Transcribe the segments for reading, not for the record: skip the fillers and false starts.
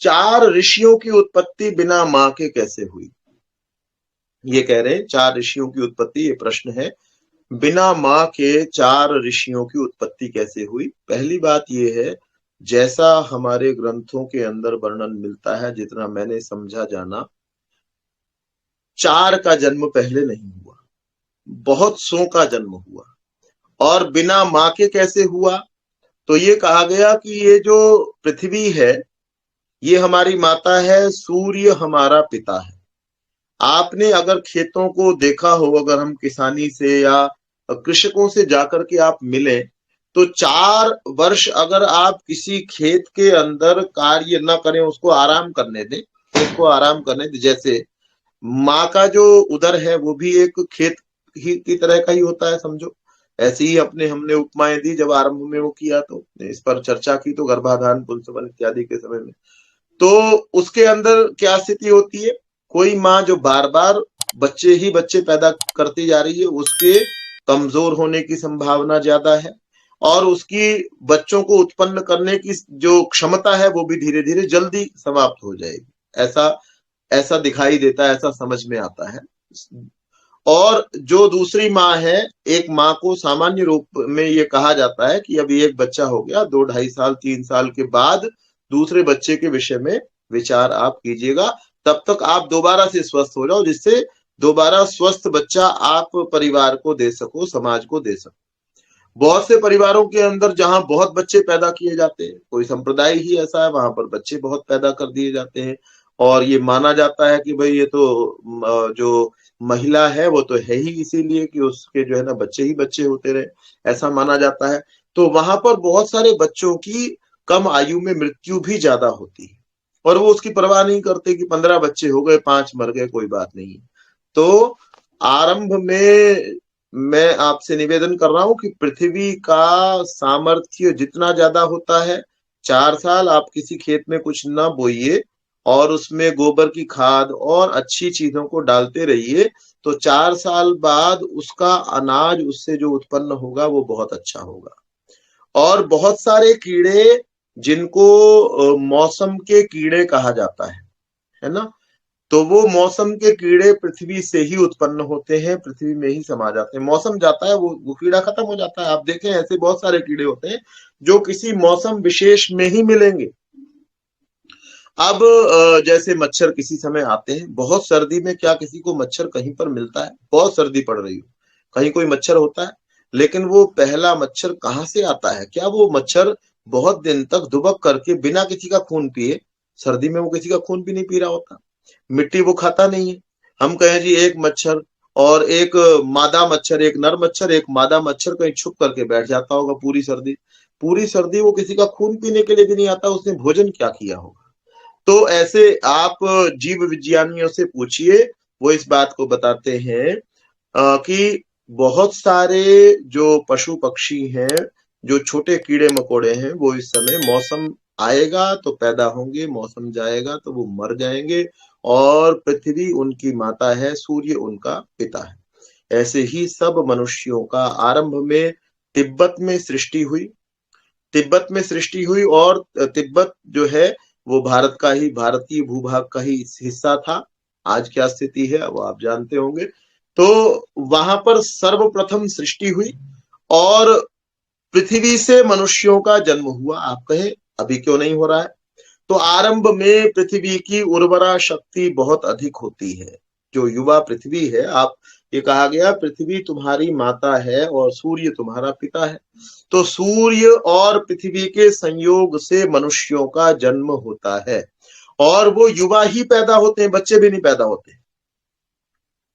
चार ऋषियों की उत्पत्ति बिना मां के कैसे हुई? ये कह रहे हैं चार ऋषियों की उत्पत्ति, ये प्रश्न है, बिना मां के चार ऋषियों की उत्पत्ति कैसे हुई? पहली बात ये है, जैसा हमारे ग्रंथों के अंदर वर्णन मिलता है, जितना मैंने समझा जाना, चार का जन्म पहले नहीं हुआ, बहुत सौ का जन्म हुआ। और बिना मां के कैसे हुआ? तो ये कहा गया कि ये जो पृथ्वी है, ये हमारी माता है, सूर्य हमारा पिता है। आपने अगर खेतों को देखा हो, अगर हम किसानी से या कृषकों से जाकर के आप मिले, तो 4 वर्ष अगर आप किसी खेत के अंदर कार्य न करें, उसको आराम करने दें, खेत को आराम करने दें। जैसे माँ का जो उदर है वो भी एक खेत ही की तरह का ही होता है, समझो। ऐसे ही अपने हमने उपमाएं दी जब आरंभ में वो किया, तो इस पर चर्चा की, तो गर्भाधान पुंसवन इत्यादि के समय में, तो उसके अंदर क्या स्थिति होती है? कोई माँ जो बार बार बच्चे ही बच्चे पैदा करती जा रही है, उसके कमजोर होने की संभावना ज्यादा है, और उसकी बच्चों को उत्पन्न करने की जो क्षमता है वो भी धीरे धीरे जल्दी समाप्त हो जाएगी। ऐसा ऐसा दिखाई देता है, ऐसा समझ में आता है। और जो दूसरी माँ है, एक माँ को सामान्य रूप में ये कहा जाता है कि अभी एक बच्चा हो गया, 2 ढाई साल 3 साल के बाद दूसरे बच्चे के विषय में विचार आप कीजिएगा। तब तक आप दोबारा से स्वस्थ हो जाओ, जिससे दोबारा स्वस्थ बच्चा आप परिवार को दे सको, समाज को दे सको। बहुत से परिवारों के अंदर जहां बहुत बच्चे पैदा किए जाते हैं, कोई संप्रदाय ही ऐसा है, वहां पर बच्चे बहुत पैदा कर दिए जाते हैं, और ये माना जाता है कि भाई ये तो जो महिला है वो तो है ही इसीलिए कि उसके जो है ना बच्चे ही बच्चे होते रहे, ऐसा माना जाता है। तो वहां पर बहुत सारे बच्चों की कम आयु में मृत्यु भी ज्यादा होती है, और वो उसकी परवाह नहीं करते कि 15 बच्चे हो गए, 5 मर गए, कोई बात नहीं। तो आरंभ में मैं आपसे निवेदन कर रहा हूं कि पृथ्वी का सामर्थ्य जितना ज्यादा होता है, 4 साल आप किसी खेत में कुछ न बोइए, और उसमें गोबर की खाद और अच्छी चीजों को डालते रहिए, तो 4 साल बाद उसका अनाज उससे जो उत्पन्न होगा वो बहुत अच्छा होगा। और बहुत सारे कीड़े, जिनको मौसम के कीड़े कहा जाता है ना, तो वो मौसम के कीड़े पृथ्वी से ही उत्पन्न होते हैं, पृथ्वी में ही समा जाते हैं। मौसम जाता है, वो कीड़ा खत्म हो जाता है। आप देखें, ऐसे बहुत सारे कीड़े होते हैं जो किसी मौसम विशेष में ही मिलेंगे। अब जैसे मच्छर किसी समय आते हैं, बहुत सर्दी में क्या किसी को मच्छर कहीं पर मिलता है? बहुत सर्दी पड़ रही हो, कहीं कोई मच्छर होता है? लेकिन वो पहला मच्छर कहाँ से आता है? क्या वो मच्छर बहुत दिन तक दुबक करके बिना किसी का खून पिए, सर्दी में वो किसी का खून भी नहीं पी रहा होता, मिट्टी वो खाता नहीं है। हम कहें जी एक मच्छर और एक मादा मच्छर, एक नर मच्छर एक मादा मच्छर कहीं छुप करके बैठ जाता होगा पूरी सर्दी, पूरी सर्दी वो किसी का खून पीने के लिए भी नहीं आता, उसने भोजन क्या किया होगा? तो ऐसे आप जीव विज्ञानियों से पूछिए, वो इस बात को बताते हैं कि बहुत सारे जो पशु पक्षी हैं, जो छोटे कीड़े मकोड़े हैं, वो इस समय मौसम आएगा तो पैदा होंगे, मौसम जाएगा तो वो मर जाएंगे, और पृथ्वी उनकी माता है, सूर्य उनका पिता है। ऐसे ही सब मनुष्यों का आरंभ में तिब्बत में सृष्टि हुई, तिब्बत में सृष्टि हुई, और तिब्बत जो है वो भारत का ही, भारतीय भूभाग का ही हिस्सा था। आज क्या स्थिति है वो आप जानते होंगे। तो वहां पर सर्वप्रथम सृष्टि हुई, और पृथ्वी से मनुष्यों का जन्म हुआ। आप कहें अभी क्यों नहीं हो रहा है? तो आरंभ में पृथ्वी की उर्वरा शक्ति बहुत अधिक होती है। जो युवा पृथ्वी है, आप, ये कहा गया पृथ्वी तुम्हारी माता है और सूर्य तुम्हारा पिता है, तो सूर्य और पृथ्वी के संयोग से मनुष्यों का जन्म होता है, और वो युवा ही पैदा होते हैं, बच्चे भी नहीं पैदा होते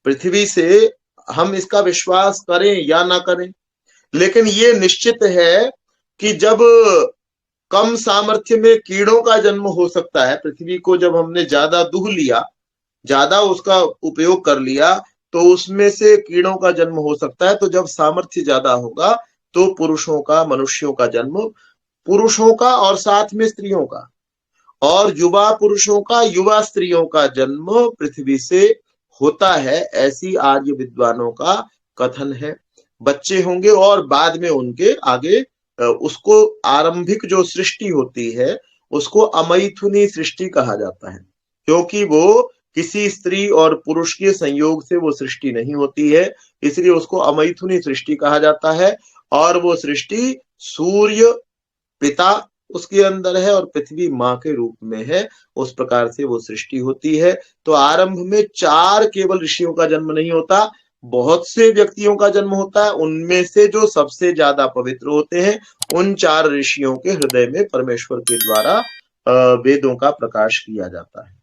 पृथ्वी से। हम इसका विश्वास करें या ना करें, लेकिन ये निश्चित है कि जब कम सामर्थ्य में कीड़ों का जन्म हो सकता है, पृथ्वी को जब हमने ज्यादा दूह लिया, ज्यादा उसका उपयोग कर लिया, तो उसमें से कीड़ों का जन्म हो सकता है। तो जब सामर्थ्य ज्यादा होगा, तो पुरुषों का, मनुष्यों का जन्म, पुरुषों का और साथ में स्त्रियों का, और युवा पुरुषों का, युवा स्त्रियों का जन्म पृथ्वी से होता है, ऐसी आर्य विद्वानों का कथन है। बच्चे होंगे और बाद में उनके आगे उसको आरंभिक जो सृष्टि होती है उसको अमैथुनी सृष्टि कहा जाता है, क्योंकि वो किसी स्त्री और पुरुष के संयोग से वो सृष्टि नहीं होती है, इसलिए उसको अमैथुनी सृष्टि कहा जाता है। और वो सृष्टि सूर्य पिता उसके अंदर है और पृथ्वी माँ के रूप में है, उस प्रकार से वो सृष्टि होती है। तो आरंभ में 4 केवल ऋषियों का जन्म नहीं होता, बहुत से व्यक्तियों का जन्म होता है। उनमें से जो सबसे ज्यादा पवित्र होते हैं, उन 4 ऋषियों के हृदय में परमेश्वर के द्वारा वेदों का प्रकाश किया जाता है।